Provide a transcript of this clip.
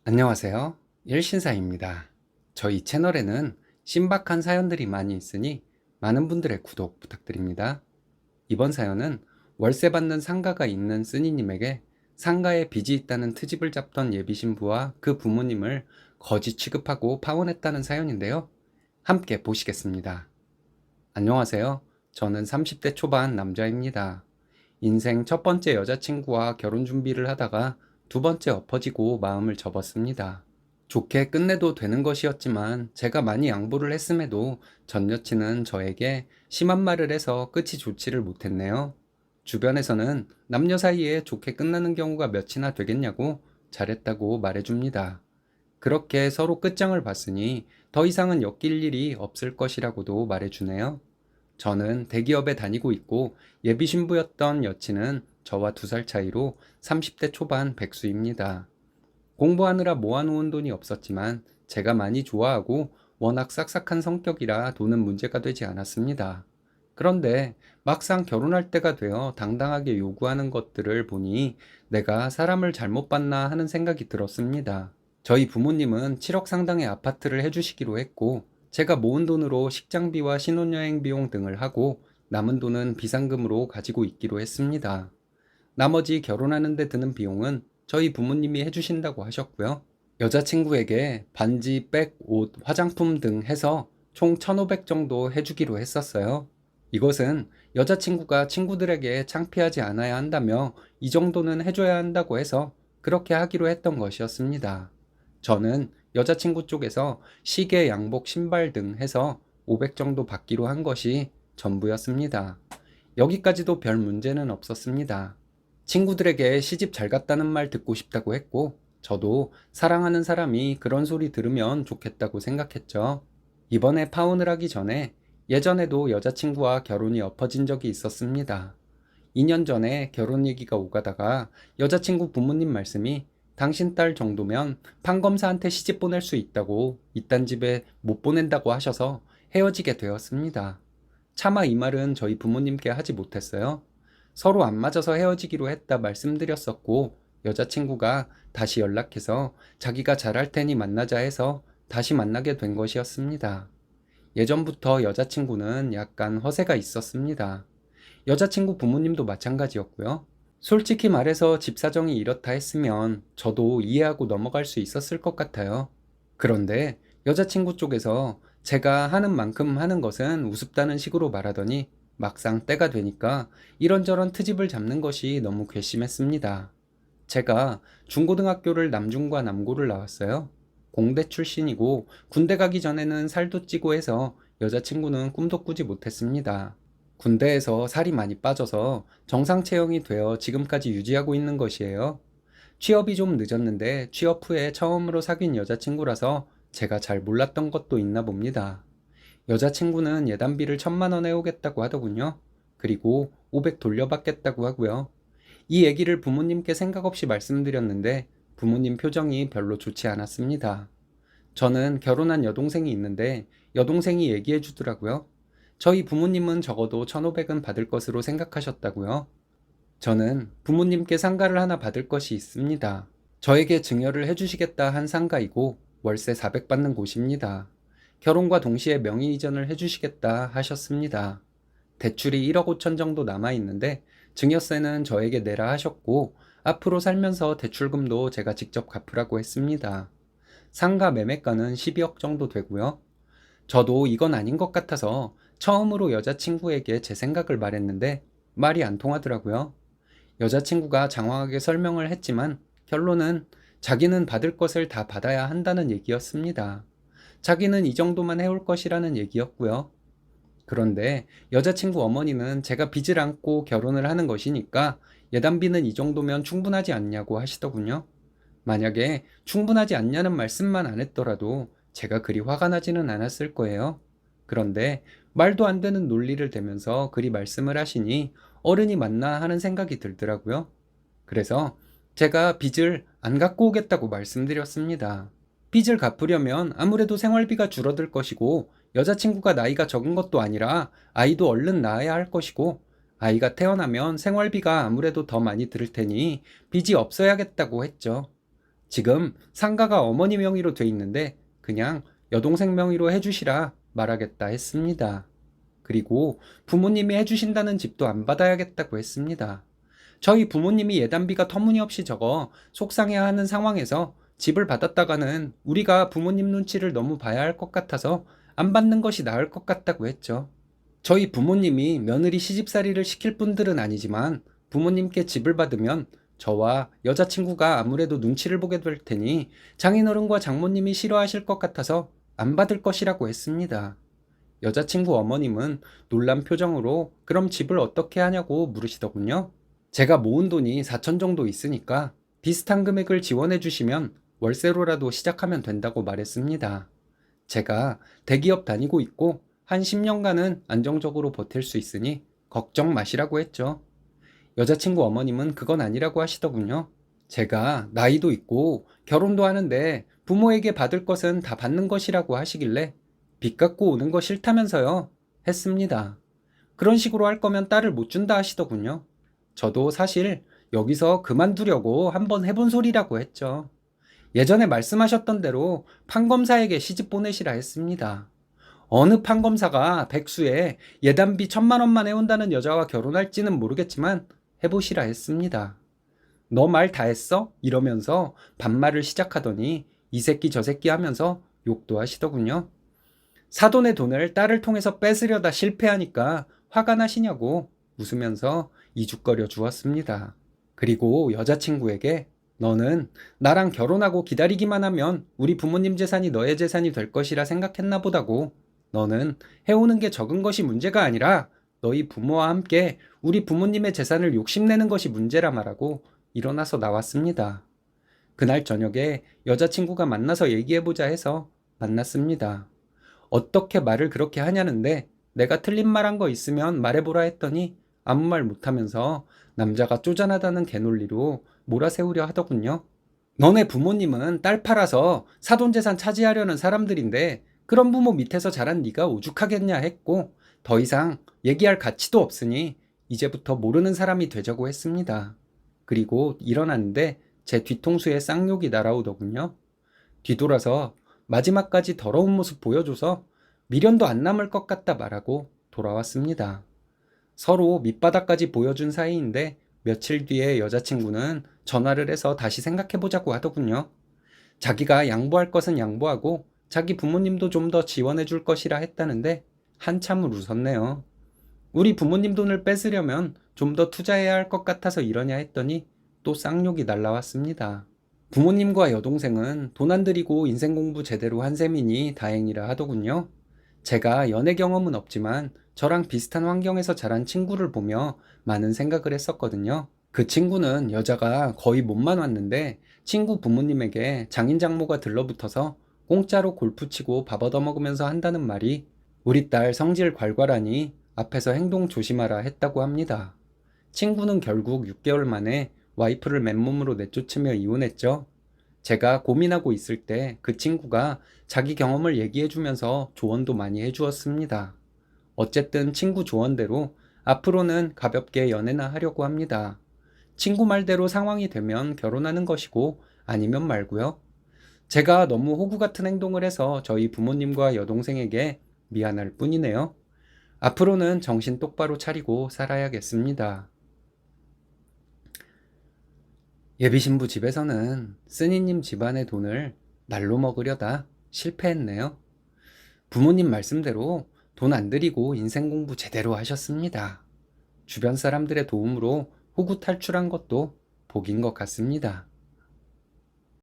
안녕하세요. 일신사입니다. 저희 채널에는 신박한 사연들이 많이 있으니 많은 분들의 구독 부탁드립니다. 이번 사연은 월세 받는 상가가 있는 쓰니님에게 상가에 빚이 있다는 트집을 잡던 예비신부와 그 부모님을 거지 취급하고 파혼했다는 사연인데요. 함께 보시겠습니다. 안녕하세요. 저는 30대 초반 남자입니다. 인생 첫 번째 여자친구와 결혼 준비를 하다가 두 번째 엎어지고 마음을 접었습니다. 좋게 끝내도 되는 것이었지만 제가 많이 양보를 했음에도 전 여친은 저에게 심한 말을 해서 끝이 좋지를 못했네요. 주변에서는 남녀 사이에 좋게 끝나는 경우가 몇이나 되겠냐고 잘했다고 말해줍니다. 그렇게 서로 끝장을 봤으니 더 이상은 엮일 일이 없을 것이라고도 말해주네요. 저는 대기업에 다니고 있고 예비 신부였던 여친은 저와 2살 차이로 30대 초반 백수입니다. 공부하느라 모아놓은 돈이 없었지만 제가 많이 좋아하고 워낙 싹싹한 성격이라 돈은 문제가 되지 않았습니다. 그런데 막상 결혼할 때가 되어 당당하게 요구하는 것들을 보니 내가 사람을 잘못 봤나 하는 생각이 들었습니다. 저희 부모님은 7억 상당의 아파트를 해주시기로 했고 제가 모은 돈으로 식장비와 신혼여행 비용 등을 하고 남은 돈은 비상금으로 가지고 있기로 했습니다. 나머지 결혼하는 데 드는 비용은 저희 부모님이 해주신다고 하셨고요. 여자친구에게 반지, 백, 옷, 화장품 등 해서 총 1,500 정도 해주기로 했었어요. 이것은 여자친구가 친구들에게 창피하지 않아야 한다며 이 정도는 해줘야 한다고 해서 그렇게 하기로 했던 것이었습니다. 저는 여자친구 쪽에서 시계, 양복, 신발 등 해서 500 정도 받기로 한 것이 전부였습니다. 여기까지도 별 문제는 없었습니다. 친구들에게 시집 잘 갔다는 말 듣고 싶다고 했고, 저도 사랑하는 사람이 그런 소리 들으면 좋겠다고 생각했죠. 이번에 파혼을 하기 전에 예전에도 여자친구와 결혼이 엎어진 적이 있었습니다. 2년 전에 결혼 얘기가 오가다가 여자친구 부모님 말씀이 당신 딸 정도면 판검사한테 시집 보낼 수 있다고 이딴 집에 못 보낸다고 하셔서 헤어지게 되었습니다. 차마 이 말은 저희 부모님께 하지 못했어요. 서로 안 맞아서 헤어지기로 했다 말씀드렸었고 여자친구가 다시 연락해서 자기가 잘할 테니 만나자 해서 다시 만나게 된 것이었습니다. 예전부터 여자친구는 약간 허세가 있었습니다. 여자친구 부모님도 마찬가지였고요. 솔직히 말해서 집 사정이 이렇다 했으면 저도 이해하고 넘어갈 수 있었을 것 같아요. 그런데 여자친구 쪽에서 제가 하는 만큼 하는 것은 우습다는 식으로 말하더니 막상 때가 되니까 이런저런 트집을 잡는 것이 너무 괘씸했습니다. 제가 중고등학교를 남중과 남고를 나왔어요. 공대 출신이고 군대 가기 전에는 살도 찌고 해서 여자친구는 꿈도 꾸지 못했습니다. 군대에서 살이 많이 빠져서 정상 체형이 되어 지금까지 유지하고 있는 것이에요. 취업이 좀 늦었는데 취업 후에 처음으로 사귄 여자친구라서 제가 잘 몰랐던 것도 있나 봅니다. 여자친구는 예단비를 1,000만 원 해오겠다고 하더군요. 그리고 500 돌려받겠다고 하고요. 이 얘기를 부모님께 생각 없이 말씀드렸는데 부모님 표정이 별로 좋지 않았습니다. 저는 결혼한 여동생이 있는데 여동생이 얘기해 주더라고요. 저희 부모님은 적어도 1,500은 받을 것으로 생각하셨다고요. 저는 부모님께 상가를 하나 받을 것이 있습니다. 저에게 증여를 해주시겠다 한 상가이고 월세 400 받는 곳입니다. 결혼과 동시에 명의 이전을 해주시겠다 하셨습니다. 대출이 1억 5천 정도 남아있는데 증여세는 저에게 내라 하셨고 앞으로 살면서 대출금도 제가 직접 갚으라고 했습니다. 상가 매매가는 12억 정도 되고요. 저도 이건 아닌 것 같아서 처음으로 여자친구에게 제 생각을 말했는데 말이 안 통하더라고요. 여자친구가 장황하게 설명을 했지만 결론은 자기는 받을 것을 다 받아야 한다는 얘기였습니다. 자기는 이 정도만 해올 것이라는 얘기였고요. 그런데 여자친구 어머니는 제가 빚을 안고 결혼을 하는 것이니까 예단비는 이 정도면 충분하지 않냐고 하시더군요. 만약에 충분하지 않냐는 말씀만 안 했더라도 제가 그리 화가 나지는 않았을 거예요. 그런데 말도 안 되는 논리를 대면서 그리 말씀을 하시니 어른이 맞나 하는 생각이 들더라고요. 그래서 제가 빚을 안 갖고 오겠다고 말씀드렸습니다. 빚을 갚으려면 아무래도 생활비가 줄어들 것이고 여자친구가 나이가 적은 것도 아니라 아이도 얼른 낳아야 할 것이고 아이가 태어나면 생활비가 아무래도 더 많이 들을 테니 빚이 없어야겠다고 했죠. 지금 상가가 어머니 명의로 돼 있는데 그냥 여동생 명의로 해주시라 말하겠다 했습니다. 그리고 부모님이 해주신다는 집도 안 받아야겠다고 했습니다. 저희 부모님이 예단비가 터무니없이 적어 속상해하는 상황에서 집을 받았다가는 우리가 부모님 눈치를 너무 봐야 할 것 같아서 안 받는 것이 나을 것 같다고 했죠. 저희 부모님이 며느리 시집살이를 시킬 분들은 아니지만 부모님께 집을 받으면 저와 여자친구가 아무래도 눈치를 보게 될 테니 장인어른과 장모님이 싫어하실 것 같아서 안 받을 것이라고 했습니다. 여자친구 어머님은 놀란 표정으로 그럼 집을 어떻게 하냐고 물으시더군요. 제가 모은 돈이 4천 정도 있으니까 비슷한 금액을 지원해 주시면 월세로라도 시작하면 된다고 말했습니다. 제가 대기업 다니고 있고 한 10년간은 안정적으로 버틸 수 있으니 걱정 마시라고 했죠. 여자친구 어머님은 그건 아니라고 하시더군요. 제가 나이도 있고 결혼도 하는데 부모에게 받을 것은 다 받는 것이라고 하시길래 빚 갖고 오는 거 싫다면서요 했습니다. 그런 식으로 할 거면 딸을 못 준다 하시더군요. 저도 사실 여기서 그만두려고 한번 해본 소리라고 했죠. 예전에 말씀하셨던 대로 판검사에게 시집 보내시라 했습니다. 어느 판검사가 백수에 예단비 1,000만 원만 해온다는 여자와 결혼할지는 모르겠지만 해보시라 했습니다. 너 말 다 했어? 이러면서 반말을 시작하더니 이 새끼 저 새끼 하면서 욕도 하시더군요. 사돈의 돈을 딸을 통해서 뺏으려다 실패하니까 화가 나시냐고 웃으면서 이죽거려 주었습니다. 그리고 여자친구에게 너는 나랑 결혼하고 기다리기만 하면 우리 부모님 재산이 너의 재산이 될 것이라 생각했나 보다고. 너는 해오는 게 적은 것이 문제가 아니라 너희 부모와 함께 우리 부모님의 재산을 욕심내는 것이 문제라 말하고 일어나서 나왔습니다. 그날 저녁에 여자친구가 만나서 얘기해보자 해서 만났습니다. 어떻게 말을 그렇게 하냐는데 내가 틀린 말 한 거 있으면 말해보라 했더니 아무 말 못하면서 남자가 쪼잔하다는 개논리로 몰아세우려 하더군요. 너네 부모님은 딸 팔아서 사돈재산 차지하려는 사람들인데 그런 부모 밑에서 자란 네가 오죽하겠냐 했고 더 이상 얘기할 가치도 없으니 이제부터 모르는 사람이 되자고 했습니다. 그리고 일어났는데 제 뒤통수에 쌍욕이 날아오더군요. 뒤돌아서 마지막까지 더러운 모습 보여줘서 미련도 안 남을 것 같다 말하고 돌아왔습니다. 서로 밑바닥까지 보여준 사이인데 며칠 뒤에 여자친구는 전화를 해서 다시 생각해보자고 하더군요. 자기가 양보할 것은 양보하고 자기 부모님도 좀 더 지원해 줄 것이라 했다는데 한참을 웃었네요. 우리 부모님 돈을 뺏으려면 좀 더 투자해야 할 것 같아서 이러냐 했더니 또 쌍욕이 날라왔습니다. 부모님과 여동생은 돈 안 들이고 인생 공부 제대로 한 셈이니 다행이라 하더군요. 제가 연애 경험은 없지만 저랑 비슷한 환경에서 자란 친구를 보며 많은 생각을 했었거든요. 그 친구는 여자가 거의 몸만 왔는데 친구 부모님에게 장인 장모가 들러붙어서 공짜로 골프 치고 밥 얻어먹으면서 한다는 말이 우리 딸 성질 괄괄하니 앞에서 행동 조심하라 했다고 합니다. 친구는 결국 6개월 만에 와이프를 맨몸으로 내쫓으며 이혼했죠. 제가 고민하고 있을 때 그 친구가 자기 경험을 얘기해주면서 조언도 많이 해주었습니다. 어쨌든 친구 조언대로 앞으로는 가볍게 연애나 하려고 합니다. 친구 말대로 상황이 되면 결혼하는 것이고 아니면 말고요. 제가 너무 호구 같은 행동을 해서 저희 부모님과 여동생에게 미안할 뿐이네요. 앞으로는 정신 똑바로 차리고 살아야겠습니다. 예비신부 집에서는 쓰니님 집안의 돈을 날로 먹으려다 실패했네요. 부모님 말씀대로 돈 안 들이고 인생 공부 제대로 하셨습니다. 주변 사람들의 도움으로 호구 탈출한 것도 복인 것 같습니다.